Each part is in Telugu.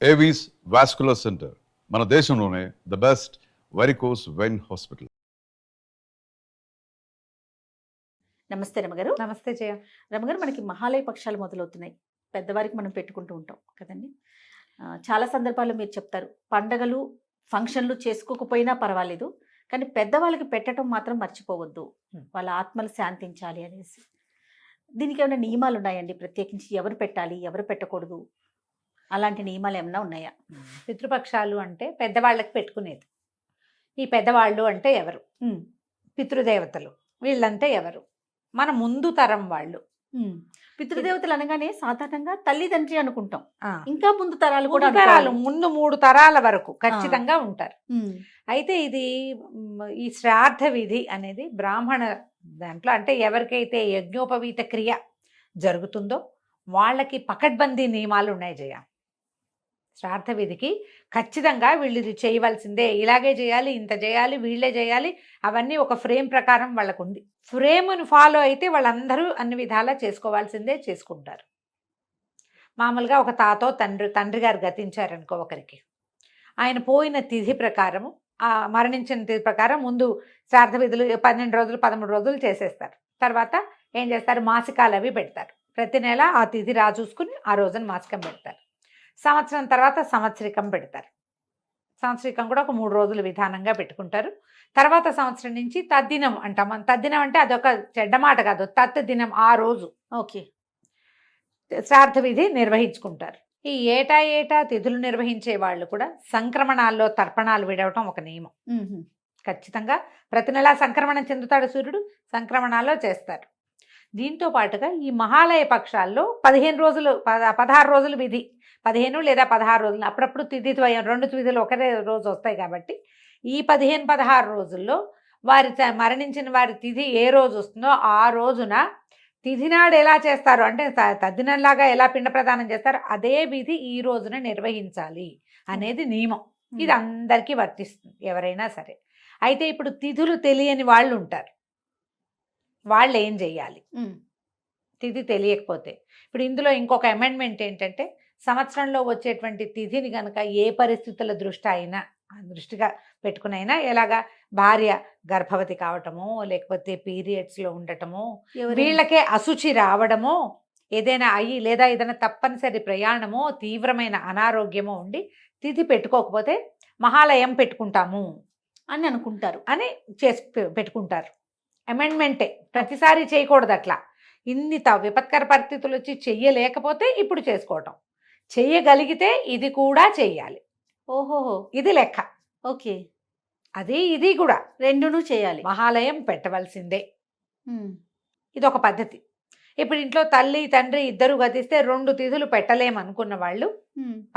ఏవీస్ వాస్కులర్ సెంటర్ మన దేశంలోనే the best varicose vein hospital. నమస్తే రమగారు. నమస్తే జయ. రమగారు, మనకి మహాలయ పక్షాలు మొదలవుతున్నాయి. పెద్దవారికి మనం పెట్టుకుంటూ ఉంటాం కదండి. చాలా సందర్భాల్లో మీరు చెప్తారు, పండగలు ఫంక్షన్లు చేసుకోకపోయినా పర్వాలేదు, కానీ పెద్దవాళ్ళకి పెట్టడం మాత్రం మర్చిపోవద్దు, వాళ్ళ ఆత్మలు శాంతించాలి అనేసి. దీనికి ఏమైనా నియమాలు ఉన్నాయండి? ప్రత్యేకించి ఎవరు పెట్టాలి, ఎవరు పెట్టకూడదు, అలాంటి నియమాలు ఏమైనా ఉన్నాయా? పితృపక్షాలు అంటే పెద్దవాళ్ళకి పెట్టుకునేది. ఈ పెద్దవాళ్ళు అంటే ఎవరు? పితృదేవతలు. వీళ్ళంటే ఎవరు? మన ముందు తరం వాళ్ళు. పితృదేవతలు అనగానే సాధారణంగా తల్లిదండ్రి అనుకుంటాం, ఇంకా ముందు తరాలు కూడా. ముందు 3 తరాల వరకు ఖచ్చితంగా ఉంటారు. అయితే ఇది ఈ శ్రాద్ధ విధి అనేది బ్రాహ్మణ దాంట్లో, అంటే ఎవరికైతే యజ్ఞోపవీత క్రియ జరుగుతుందో వాళ్ళకి పకడ్బందీ నియమాలు ఉన్నాయి జయ. శ్రాద్ధ విధికి ఖచ్చితంగా వీళ్ళు ఇది చేయవలసిందే, ఇలాగే చేయాలి, ఇంత చేయాలి, వీళ్ళే చేయాలి, అవన్నీ ఒక ఫ్రేమ్ ప్రకారం వాళ్ళకు ఉంది. ఫ్రేమ్ను ఫాలో అయితే వాళ్ళందరూ అన్ని విధాలా చేసుకోవాల్సిందే, చేసుకుంటారు. మామూలుగా ఒక తాతో తండ్రి గారు గతించారనుకో ఒకరికి, ఆయన పోయిన తిథి ప్రకారము, ఆ మరణించిన తిథి ప్రకారం ముందు శ్రాద్ధ విధులు 12 రోజులు 13 రోజులు చేసేస్తారు. తర్వాత ఏం చేస్తారు, మాసికాలు అవి పెడతారు. ప్రతి నెల ఆ తిథి చూసుకుని ఆ రోజున మాసికం పెడతారు. సంవత్సరం తర్వాత సంవత్సరికం పెడతారు. సంవత్సరికం కూడా ఒక 3 రోజులు విధానంగా పెట్టుకుంటారు. తర్వాత సంవత్సరం నుంచి తద్దినం అంటాం. తద్దినం అంటే అదొక చెడ్డ మాట కాదు, తత్దినం, ఆ రోజు ఓకే శ్రాద్ధ విధి నిర్వహించుకుంటారు. ఈ ఏటా తిథులు నిర్వహించే వాళ్ళు కూడా సంక్రమణాల్లో తర్పణాలు విడవటం ఒక నియమం. ఖచ్చితంగా ప్రతి నెలా సంక్రమణం చెందుతాడు సూర్యుడు, సంక్రమణాల్లో చేస్తారు. దీంతో పాటుగా ఈ మహాలయ పక్షాల్లో 15 రోజులు 16 రోజులు విధి, 15 లేదా 16 రోజులు, అప్పుడప్పుడు తిథి ద్వయం 2 తిథులు ఒకటే రోజు వస్తాయి కాబట్టి ఈ 15-16 రోజుల్లో మరణించిన వారి తిథి ఏ రోజు వస్తుందో ఆ రోజున తిథి నాడు ఎలా చేస్తారు అంటే తద్దినంలాగా ఎలా పిండ ప్రదానం చేస్తారో అదే విధి ఈ రోజున నిర్వహించాలి అనేది నియమం. ఇది అందరికీ వర్తిస్తుంది, ఎవరైనా సరే. అయితే ఇప్పుడు తిథులు తెలియని వాళ్ళు ఉంటారు, వాళ్ళు ఏం చెయ్యాలి తిథి తెలియకపోతే? ఇప్పుడు ఇందులో ఇంకొక అమెండ్మెంట్ ఏంటంటే, సంవత్సరంలో వచ్చేటువంటి తిథిని కనుక ఏ పరిస్థితుల దృష్టిగా పెట్టుకునైనా, ఎలాగా భార్య గర్భవతి కావటమో, లేకపోతే పీరియడ్స్లో ఉండటమో, వీళ్ళకే అశుచి రావడమో, ఏదైనా అయ్యి, లేదా ఏదైనా తప్పనిసరి ప్రయాణమో, తీవ్రమైన అనారోగ్యమో ఉండి తిథి పెట్టుకోకపోతే మహాలయం పెట్టుకుంటాము అని అనుకుంటారు, అని పెట్టుకుంటారు. అమెండ్మెంటే, ప్రతిసారి చేయకూడదు అట్లా. ఇన్ని విపత్కర పరిస్థితులు వచ్చి చెయ్యలేకపోతే ఇప్పుడు చేసుకోవటం, చెయ్యగలిగితే ఇది కూడా చెయ్యాలి. ఓహోహో, ఇది లెక్క. ఓకే, అది ఇది కూడా రెండును చేయాలి, మహాలయం పెట్టవలసిందే. ఇది ఒక పద్ధతి. ఇప్పుడు ఇంట్లో తల్లి తండ్రి ఇద్దరు గతిస్తే 2 తిథులు పెట్టలేమనుకున్న వాళ్ళు,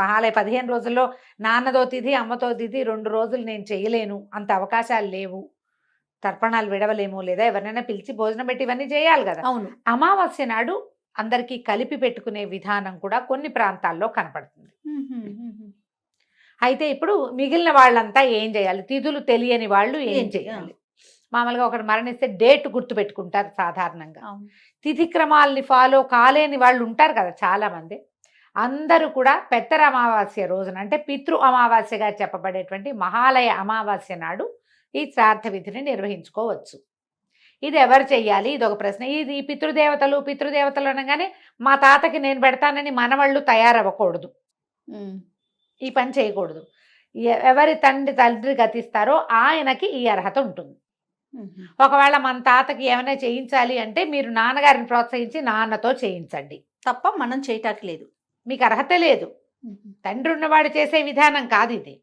మహాలయ 15 రోజుల్లో నాన్నదో తిథి అమ్మతో తిథి 2 రోజులు నేను చేయలేను, అంత అవకాశాలు లేవు, తర్పణాలు విడవలేము, లేదా ఎవరినైనా పిలిచి భోజనం పెట్టి ఇవన్నీ చేయాలి కదా. అవును, అమావాస్య నాడు అందరికీ కలిపి పెట్టుకునే విధానం కూడా కొన్ని ప్రాంతాల్లో కనపడుతుంది. అయితే ఇప్పుడు మిగిలిన వాళ్ళంతా ఏం చేయాలి? తిథులు తెలియని వాళ్ళు ఏం చేయాలి? మామూలుగా ఒకటి మరణిస్తే డేట్ గుర్తు పెట్టుకుంటారు సాధారణంగా. తిథి క్రమాలని ఫాలో కాలేని వాళ్ళు ఉంటారు కదా చాలా మంది. అందరూ కూడా పెత్తర అమావాస్య రోజున, అంటే పితృ అమావాస్యగా చెప్పబడేటువంటి మహాలయ అమావాస్య నాడు ఈ శ్రాద్ధ విధిని నిర్వహించుకోవచ్చు. ఇది ఎవరు చెయ్యాలి? ఇది ఒక ప్రశ్న. ఇది పితృదేవతలు అనగానే మా తాతకి నేను పెడతానని మనవాళ్ళు తయారవ్వకూడదు, ఈ పని చేయకూడదు. ఎవరి తండ్రి గతిస్తారో ఆయనకి ఈ అర్హత ఉంటుంది. ఒకవేళ మన తాతకి ఏమైనా చేయించాలి అంటే మీరు నాన్నగారిని ప్రోత్సహించి నాన్నతో చేయించండి తప్ప మనం చేయటానికి లేదు, మీకు అర్హత లేదు. తండ్రి ఉన్నవాడు చేసే విధానం కాదు ఇది.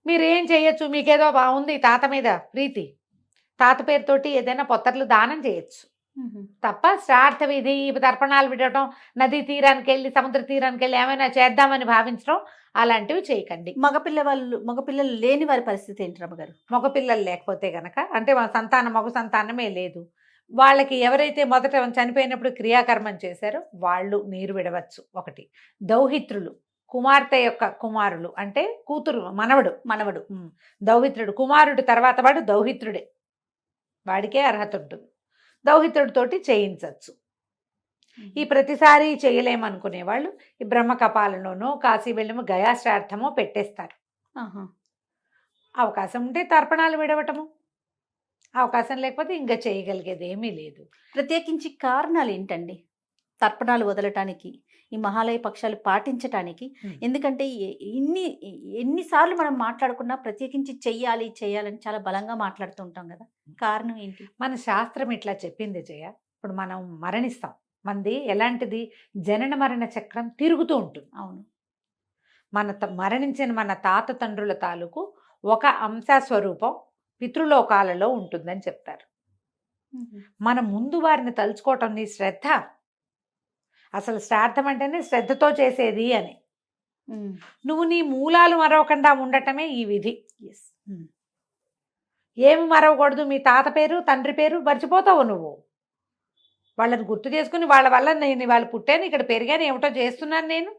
మీరు ఏం చేయొచ్చు, మీకేదో బాగుంది తాత మీద ప్రీతి, తాత పేరుతోటి ఏదైనా పొత్తర్లు దానం చేయొచ్చు తప్ప శ్రాద్ధ విధి, తర్పణాలు విడటం, నదీ తీరానికి వెళ్ళి సముద్ర తీరానికి వెళ్ళి ఏమైనా చేద్దామని భావించడం అలాంటివి చేయకండి. మగపిల్లలు లేని వారి పరిస్థితి ఏంటి రమ్మగారు? మగపిల్లలు లేకపోతే గనక, అంటే మగ సంతానమే లేదు, వాళ్ళకి ఎవరైతే మొదట చనిపోయినప్పుడు క్రియాకర్మం చేశారో వాళ్ళు నీరు విడవచ్చు. ఒకటి దౌహిత్రులు, కుమార్తె యొక్క కుమారులు, అంటే కూతురు మనవడు దౌహిత్రుడు. కుమారుడు తర్వాత వాడు దౌహిత్రుడే, వాడికే అర్హత ఉంటుంది. దౌహిత్రుడితోటి చేయించవచ్చు. ఈ ప్రతిసారి చేయలేమనుకునే వాళ్ళు ఈ బ్రహ్మకపాలలోనో కాశీ వెళ్ళమో గయా శ్రార్థమో పెట్టేస్తారు. ఆహా. అవకాశం ఉంటే తర్పణాలు విడవటము, అవకాశం లేకపోతే ఇంకా చేయగలిగేది ఏమీ లేదు. ప్రత్యేకించి కారణాలు ఏంటండి తర్పణాలు వదలటానికి, ఈ మహాలయ పక్షాలు పాటించటానికి? ఎందుకంటే ఎన్నిసార్లు మనం మాట్లాడుకున్నా ప్రత్యేకించి చెయ్యాలి చెయ్యాలని చాలా బలంగా మాట్లాడుతూ ఉంటాం కదా, కారణం ఏంటి? మన శాస్త్రం ఇట్లా చెప్పింది జయ. ఇప్పుడు మనం మరణిస్తాం, మనది ఎలాంటిది, జనన మరణ చక్రం తిరుగుతూ ఉంటుంది. అవును. మరణించిన మన తాత తండ్రుల తాలూకు ఒక అంశ స్వరూపం పితృలోకాలలో ఉంటుందని చెప్తారు. మన ముందు వారిని తలుచుకోవటం నీ శ్రద్ధ. అసలు శ్రాద్ధం అంటేనే శ్రద్ధతో చేసేది అని. నువ్వు నీ మూలాలు మరవకుండా ఉండటమే ఈ విధి. ఏమి మరవకూడదు, మీ తాత పేరు తండ్రి పేరు మర్చిపోతావు నువ్వు. వాళ్ళని గుర్తు చేసుకుని వాళ్ళ వల్ల నేను వాళ్ళు పుట్టాను, ఇక్కడ పెరిగాను, ఏమిటో చేస్తున్నాను నేను,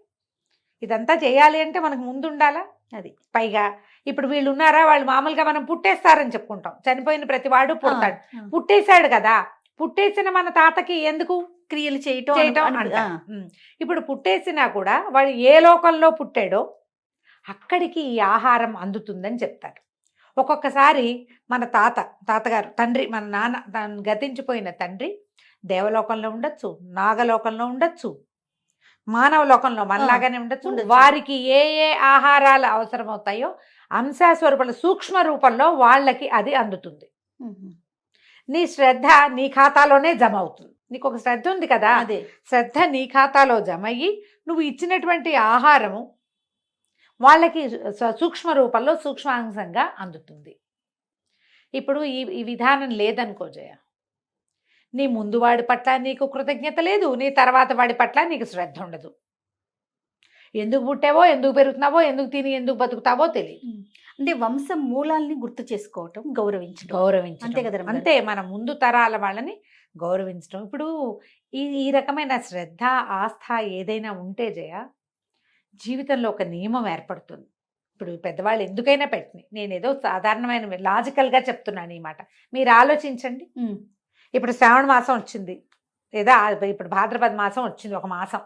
ఇదంతా చేయాలి అంటే మనకు ముందు ఉండాలా. అది పైగా ఇప్పుడు వీళ్ళు ఉన్నారా, వాళ్ళు మామూలుగా మనం పుట్టేస్తారని చెప్పుకుంటాం. చనిపోయిన ప్రతి వాడు పుడతాడు, పుట్టేశాడు కదా, పుట్టేసిన మన తాతకి ఎందుకు క్రియలు చేయటం అంటారు. ఇప్పుడు పుట్టేసినా కూడా వాడు ఏ లోకంలో పుట్టాడో అక్కడికి ఈ ఆహారం అందుతుందని చెప్తారు. ఒక్కొక్కసారి మన తాతగారు తండ్రి, మన నాన్న గతించిపోయిన తండ్రి దేవలోకంలో ఉండొచ్చు, నాగలోకంలో ఉండొచ్చు, మానవ లోకంలో మనలాగానే ఉండొచ్చు. వారికి ఏ ఏ ఆహారాలు అవసరమవుతాయో అంశాస్వరూపంలో సూక్ష్మ రూపంలో వాళ్ళకి అది అందుతుంది. నీ శ్రద్ధ నీ ఖాతాలోనే జమ అవుతుంది. నీకు ఒక శ్రద్ధ ఉంది కదా, అదే శ్రద్ధ నీ ఖాతాలో జమ అయ్యి నువ్వు ఇచ్చినటువంటి ఆహారము వాళ్ళకి సూక్ష్మ రూపంలో సూక్ష్మాంశంగా అందుతుంది. ఇప్పుడు ఈ విధానం లేదనుకో జయ, నీ ముందు వాడి పట్ల నీకు కృతజ్ఞత లేదు, నీ తర్వాత వాడి పట్ల నీకు శ్రద్ధ ఉండదు. ఎందుకు పుట్టావో, ఎందుకు పెరుగుతున్నావో, ఎందుకు తిని ఎందుకు బతుకుతావో తెలియదు. అంటే వంశం మూలాల్ని గుర్తు చేసుకోవటం, గౌరవించడం అంతే కదా. అంతే, మన ముందు తరాల వాళ్ళని గౌరవించడం. ఇప్పుడు ఈ రకమైన శ్రద్ధ ఆస్థ ఏదైనా ఉంటే జయ, జీవితంలో ఒక నియమం ఏర్పడుతుంది. ఇప్పుడు పెద్దవాళ్ళు ఎందుకైనా పెట్టినాయి, నేనేదో సాధారణమైన లాజికల్గా చెప్తున్నాను ఈ మాట, మీరు ఆలోచించండి. ఇప్పుడు శ్రావణ మాసం వచ్చింది, లేదా ఇప్పుడు భాద్రపద మాసం వచ్చింది, ఒక మాసం.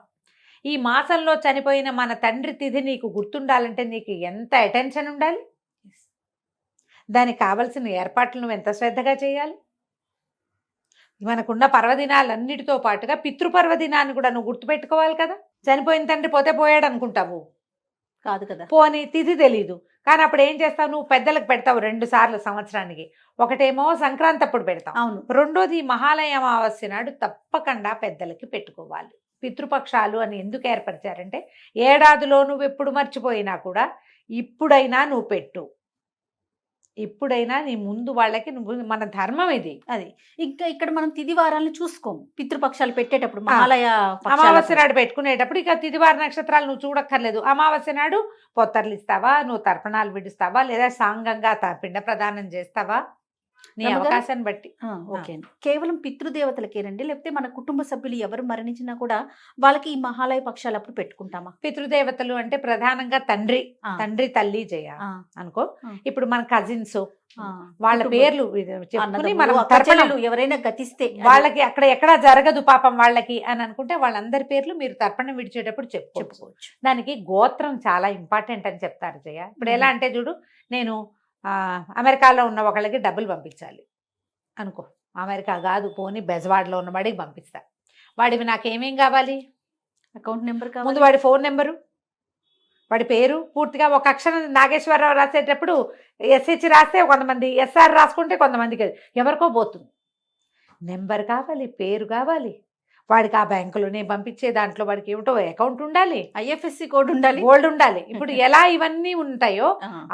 ఈ మాసంలో చనిపోయిన మన తండ్రి తిథి నీకు గుర్తుండాలంటే నీకు ఎంత అటెన్షన్ ఉండాలి, దానికి కావలసిన ఏర్పాట్లు నువ్వు ఎంత శ్రద్ధగా చేయాలి. మనకున్న పర్వదినాలన్నిటితో పాటుగా పితృపర్వదినాన్ని కూడా నువ్వు గుర్తుపెట్టుకోవాలి కదా. చనిపోయిన తండ్రి పోతే పోయాడు అనుకుంటావు కాదు కదా, పోనీ తిథి తెలీదు, కానీ అప్పుడు ఏం చేస్తావు, నువ్వు పెద్దలకు పెడతావు 2 సార్లు సంవత్సరానికి. ఒకటేమో సంక్రాంతి అప్పుడు పెడతావు, అవును. రెండోది మహాలయ అమావాస్య నాడు తప్పకుండా పెద్దలకి పెట్టుకోవాలి. పితృపక్షాలు అని ఎందుకు ఏర్పరిచారంటే, ఏడాదిలో నువ్వు ఎప్పుడు మర్చిపోయినా కూడా ఇప్పుడైనా నువ్వు పెట్టు, ఇప్పుడైనా నీ ముందు వాళ్ళకి నువ్వు, మన ధర్మం ఇది. అది ఇంకా ఇక్కడ మనం తిథి వారాలను చూసుకోము, పితృపక్షాలు పెట్టేటప్పుడు మహాలయ అమావాస్య నాడు పెట్టుకునేటప్పుడు ఇక తిథివార నక్షత్రాలు నువ్వు చూడక్కర్లేదు. అమావాస్య నాడు పొత్తర్లు ఇస్తావా, నువ్వు తర్పణాలు విడుస్తావా, లేదా సాంగంగా పిండ ప్రదానం చేస్తావా, నీ అవకాశాన్ని బట్టి. ఓకే అండి. కేవలం పితృదేవతలకేనండి, లేకపోతే మన కుటుంబ సభ్యులు ఎవరు మరణించినా కూడా వాళ్ళకి ఈ మహాలయ పక్షాలు అప్పుడు పెట్టుకుంటామా? పితృదేవతలు అంటే ప్రధానంగా తండ్రి తల్లి జయ అనుకో. ఇప్పుడు మన కజిన్స్ వాళ్ళ పేర్లు చెప్పుకుని మనం తర్పణలు, ఎవరైనా గతిస్తే వాళ్ళకి అక్కడ ఎక్కడా జరగదు పాపం వాళ్ళకి అని అనుకుంటే వాళ్ళందరి పేర్లు మీరు తర్పణం విడిచేటప్పుడు చెప్పుకోవచ్చు. దానికి గోత్రం చాలా ఇంపార్టెంట్ అని చెప్తారు జయ. ఇప్పుడు ఎలా అంటే చూడు, నేను అమెరికాలో ఉన్న ఒకళ్ళకి డబ్బులు పంపించాలి అనుకో, అమెరికా కాదు పోనీ బెజవాడలో ఉన్న వాడికి పంపిస్తా. వాడివి నాకేమేం కావాలి, అకౌంట్ నెంబర్ కావాలి, ముందు వాడి ఫోన్ నెంబరు, వాడి పేరు పూర్తిగా. ఒక అక్షరం నాగేశ్వరరావు రాసేటప్పుడు ఎస్హెచ్ రాస్తే కొంతమంది, ఎస్ఆర్ రాసుకుంటే కొంతమందికి ఎవరికో పోతుంది. నెంబర్ కావాలి, పేరు కావాలి, వాడికి ఆ బ్యాంకులోనే పంపించే దాంట్లో వాడికి ఏమిటో అకౌంట్ ఉండాలి, ఐఎఫ్ఎస్సి కోడ్ ఉండాలి, గోల్డ్ ఉండాలి. ఇప్పుడు ఎలా ఇవన్నీ ఉంటాయో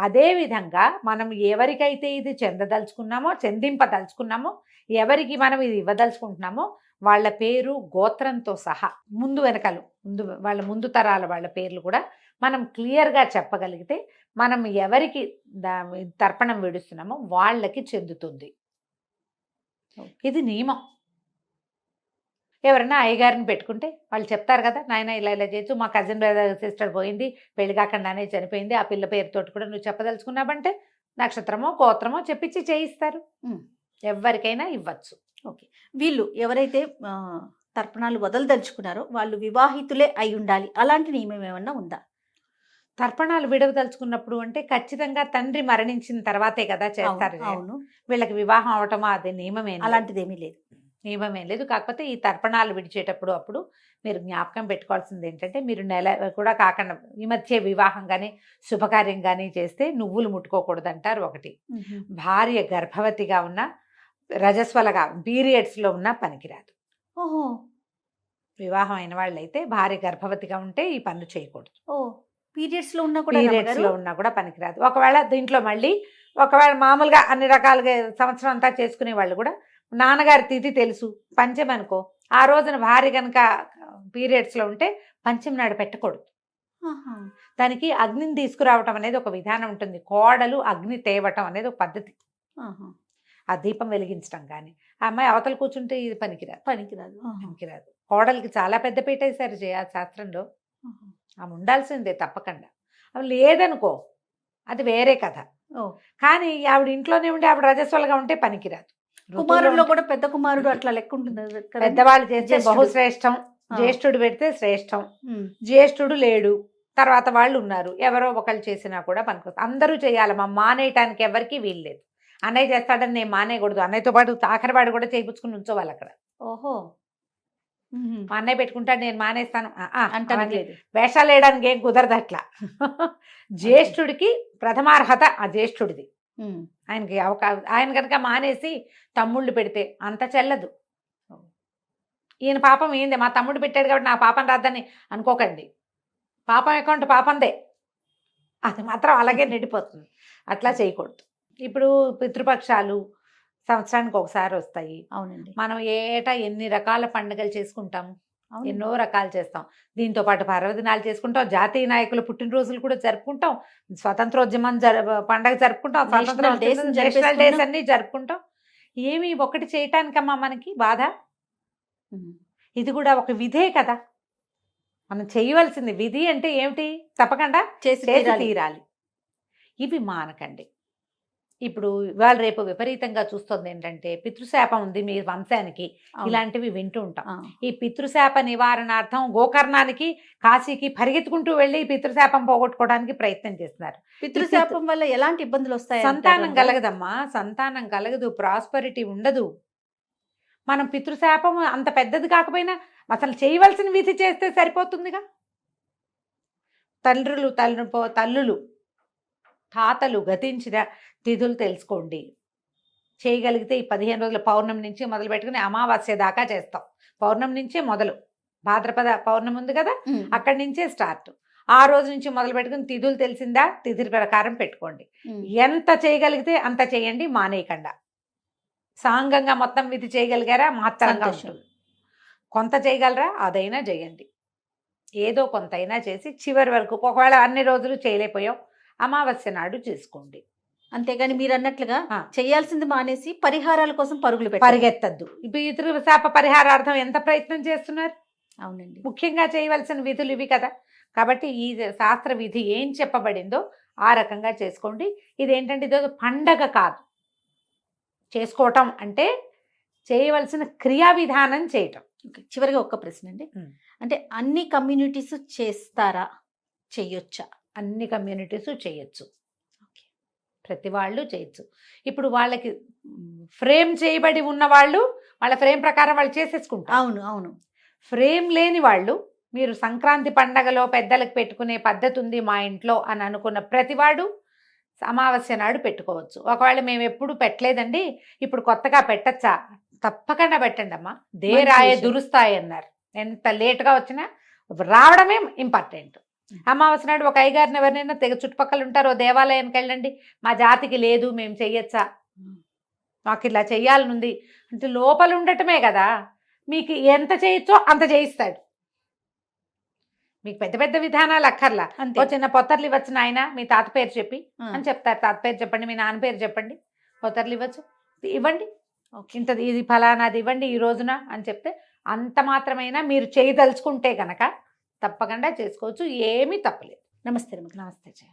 అదే విధంగా మనం ఎవరికైతే ఇది చెందింపదలుచుకున్నామో, ఎవరికి మనం ఇది ఇవ్వదలుచుకుంటున్నామో వాళ్ళ పేరు గోత్రంతో సహా ముందు వెనకాల వాళ్ళ ముందు తరాల వాళ్ళ పేర్లు కూడా మనం క్లియర్గా చెప్పగలిగితే మనం ఎవరికి తర్పణం విడుస్తున్నామో వాళ్ళకి చెందుతుంది. ఇది నియమం. ఎవరైనా అయ్యగారిని పెట్టుకుంటే వాళ్ళు చెప్తారు కదా, నాయన ఇలా ఇలా చేయొచ్చు, మా కజిన్ సిస్టర్ పోయింది, పెళ్లి కాకుండానే చనిపోయింది, ఆ పిల్ల పేరుతోటి కూడా నువ్వు చెప్పదలుచుకున్నావంటే నక్షత్రమో గోత్రమో చెప్పించి చేయిస్తారు. ఎవరికైనా ఇవ్వచ్చు. ఓకే. వీళ్ళు ఎవరైతే తర్పణాలు వదలదలుచుకున్నారో వాళ్ళు వివాహితులే అయి ఉండాలి, అలాంటి నియమం ఏమన్నా ఉందా? తర్పణాలు విడవదలుచుకున్నప్పుడు అంటే ఖచ్చితంగా తండ్రి మరణించిన తర్వాతే కదా చేస్తారు. అవును, వీళ్ళకి వివాహం అవటమా అది నియమమే, అలాంటిదేమీ లేదు. నియమమేం లేదు. కాకపోతే ఈ తర్పణాలు విడిచేటప్పుడు అప్పుడు మీరు జ్ఞాపకం పెట్టుకోవాల్సింది ఏంటంటే, మీరు నెల కూడా కాకుండా ఈ మధ్య వివాహం కానీ శుభకార్యం కానీ చేస్తే నువ్వులు ముట్టుకోకూడదు అంటారు ఒకటి. భార్య గర్భవతిగా ఉన్న రజస్వలగా పీరియడ్స్లో ఉన్న పనికిరాదు. ఓహో, వివాహం అయిన వాళ్ళైతే భార్య గర్భవతిగా ఉంటే ఈ పనులు చేయకూడదు. ఓ పీరియడ్స్ లో ఉన్నా కూడా పీరియడ్స్లో ఉన్నా కూడా పనికిరాదు. ఒకవేళ దీంట్లో మళ్ళీ ఒకవేళ మామూలుగా అన్ని రకాలుగా సంవత్సరం అంతా చేసుకునే వాళ్ళు కూడా నాన్నగారి తిథి తెలుసు పంచమి అనుకో, ఆ రోజున భార్య కనుక పీరియడ్స్లో ఉంటే పంచమి నాడు పెట్టకూడదు. ఆహా. దానికి అగ్నిని తీసుకురావటం అనేది ఒక విధానం ఉంటుంది. కోడలు అగ్ని తేవటం అనేది ఒక పద్ధతి. ఆహా. ఆ దీపం వెలిగించడం కానీ, ఆ అమ్మాయి అవతల కూర్చుంటే ఇది పనికిరాదు. పనికిరాదు. ఆహా. పనికిరాదు. కోడలికి చాలా పెద్ద పీట వేశారు ఆ శాస్త్రంలో. ఆహా. ఆమె ఉండాల్సిందే తప్పకుండా. అవి లేదనుకో అది వేరే కథ. ఓ, కానీ ఆవిడ ఇంట్లోనే ఉండి ఆవిడ రజస్వలుగా ఉంటే పనికిరాదు. కుమారుల్లో కూడా పెద్ద కుమారుడు అట్లా లెక్క ఉంటుంది కదా? పెద్దవాళ్ళు చేస్తే జ్యేష్ఠుడు. బహుశ్రేష్టం, ఆ. జ్యేష్ఠుడు పెడితే శ్రేష్టం. ఉమ్. జ్యేష్ఠుడు లేడు, తర్వాత వాళ్ళు ఉన్నారు, ఎవరో ఒకళ్ళు చేసినా కూడా పనికొస్తుంది. అందరూ చేయాలి, మా మానేయటానికి ఎవరికి వీలు లేదు. అన్నయ్య చేస్తాడని నేను మానేయకూడదు, అన్నయ్యతో పాటు ఆఖరివాడు కూడా చేయించుకుని ఉంచోవాలి అక్కడ. ఓహో. ఉహుం. మా అన్నయ్య పెట్టుకుంటాడు నేను మానేస్తాను అంటానికి అవన్నీ లేదు. వేషాలు వేయడానికి ఏం కుదరదు అట్లా. జ్యేష్ఠుడికి ప్రథమార్హత ఆ జ్యేష్ఠుడిది. ఉమ్. ఆయనకి ఆయన కనుక మానేసి తమ్ముళ్ళు పెడితే అంత చెల్లదు. ఈయన పాపం ఏంది, మా తమ్ముడు పెట్టాడు కాబట్టి నా పాపం రాదని అనుకోకండి. పాపం అకౌంట్ పాపందే, అది మాత్రం అలాగే నిండిపోతుంది. అట్లా చేయకూడదు. ఇప్పుడు పితృపక్షాలు సంవత్సరానికి ఒకసారి వస్తాయి. అవునండి. మనం ఏటా ఎన్ని రకాల పండుగలు చేసుకుంటాము, అవును. ఎన్నో రకాలు చేస్తాం. దీంతో పాటు పర్వదినాలు చేసుకుంటాం, జాతీయ నాయకుల పుట్టినరోజులు కూడా జరుపుకుంటాం, స్వతంత్రోద్యమం పండగ జరుపుకుంటాం, స్వతంత్ర నేషనల్ డేస్ నేషనల్ డేస్ జరిపేసుకుంటాం. అన్ని జరుపుకుంటాం. ఏమి ఒకటి చేయటానికమ్మా మనకి బాధ? ఉమ్. ఇది కూడా ఒక విధే కదా. మనం చేయవలసింది విధి అంటే ఏమిటి, తప్పకుండా చేసి చేసి తీరాలి. తీరాలి. ఇవి మానకండి. ఇప్పుడు ఇవాళ రేపు విపరీతంగా చూస్తుంది ఏంటంటే, పితృశాపం ఉంది మీ వంశానికి, అవును. ఇలాంటివి వింటూ ఉంటాం. ఆ. ఈ పితృశాప నివారణార్థం గోకర్ణానికి కాశీకి పరిగెత్తుకుంటూ వెళ్ళి ఈ పితృశాపం పోగొట్టుకోవడానికి ప్రయత్నం చేస్తున్నారు. పితృశాపం వల్ల ఎలాంటి ఇబ్బందులు వస్తాయి? సంతానం కలగదమ్మా, సంతానం కలగదు, ప్రాస్పరిటీ ఉండదు. మనం పితృశాపం అంత పెద్దది కాకపోయినా అసలు చేయవలసిన విధి చేస్తే సరిపోతుందిగా. తల్లులు తాతలు గతించిన తిథులు తెలుసుకోండి. చేయగలిగితే ఈ 15 రోజుల పౌర్ణమి నుంచి మొదలు పెట్టుకుని అమావాస్య దాకా చేస్తాం. పౌర్ణమి నుంచే మొదలు, భాద్రపద పౌర్ణమి ఉంది కదా, ఉమ్. అక్కడి నుంచే స్టార్ట్. ఆ రోజు నుంచి మొదలు పెట్టుకుని తిథులు తెలిసిందా, తిథి ప్రకారం పెట్టుకోండి. ఉమ్. ఎంత చేయగలిగితే అంత చేయండి, మానేయకుండా. సాంగంగా మొత్తం విధి చేయగలిగారా మాత్రంగా సంతోషం. ఉంటుంది. కొంత చేయగలరా అదైనా చేయండి. ఏదో కొంతైనా చేసి చివరి వరకు, ఒకవేళ అన్ని రోజులు చేయలేకపోయాం అమావాస్య నాడు చేసుకోండి. అంతేగాని మీరు అన్నట్లుగా ఆ. చేయాల్సింది మానేసి పరిహారాల కోసం పరుగులు పెట్టారు. పరిగెత్తద్దు. ఇప్పుడు పితృశాప పరిహారార్థం ఎంత ప్రయత్నం చేస్తున్నారు. అవునండి. ముఖ్యంగా చేయవలసిన విధులు ఇవి కదా. కాబట్టి ఈ శాస్త్ర విధి ఏం చెప్పబడిందో ఆ రకంగా చేసుకోండి. ఇదేంటంటే ఇదో పండగ కాదు. చేసుకోవటం అంటే చేయవలసిన క్రియా విధానం చేయటం. ఓకే. చివరిగా ఒక్క ప్రశ్న అండి. ఉమ్. అంటే అన్ని కమ్యూనిటీస్ చేస్తారా, చెయ్యొచ్చా? అన్ని కమ్యూనిటీస్ చేయొచ్చు, ప్రతి వాళ్ళు చేయొచ్చు. ఇప్పుడు వాళ్ళకి ఫ్రేమ్ చేయబడి ఉన్న వాళ్ళు వాళ్ళ ఫ్రేమ్ ప్రకారం వాళ్ళు చేసేసుకుంటారు. అవును, అవును. ఫ్రేమ్ లేని వాళ్ళు, మీరు సంక్రాంతి పండగలో పెద్దలకు పెట్టుకునే పద్ధతి ఉంది మా ఇంట్లో అని అనుకున్న ప్రతివాడు అమావాస్య నాడు పెట్టుకోవచ్చు. ఒకవేళ మేము ఎప్పుడు పెట్టలేదండి, ఇప్పుడు కొత్తగా పెట్టచ్చా? తప్పకుండా పెట్టండి అమ్మా. దేరాయ విషయం. దురుస్తాయి అన్నారు. ఎంత లేటుగా వచ్చినా రావడమే ఇంపార్టెంట్. అమావాస్య నాడు ఒక అయ్యగారిని ఎవరినైనా తెగ చుట్టుపక్కల ఉంటారో దేవాలయానికి వెళ్ళండి, మా జాతికి లేదు మేము చెయ్యొచ్చా, మాకు ఇలా చెయ్యాలనుంది అంటే లోపల ఉండటమే కదా. మీకు ఎంత చేయొచ్చో అంత చేయిస్తాడు. మీకు పెద్ద పెద్ద విధానాలు అక్కర్లా. అంతే. ఓ చిన్న పొత్తర్లు ఇవ్వచ్చు నాయన మీ తాత పేరు చెప్పి ఆ. అని చెప్తారు. తాత పేరు చెప్పండి, మీ నాన్న పేరు చెప్పండి, పొత్తర్లు ఇవ్వచ్చు, ఇవ్వండి, ఓకే. ఇంత ఇది ఫలానాది ఇవ్వండి ఈ రోజున అని చెప్తే అంత మాత్రమైనా మీరు చేయదలుచుకుంటే కనుక తప్పకుండా చేసుకోవచ్చు. ఏమీ తప్పలేదు. నమస్తే రమ్య. నమస్తే జయ.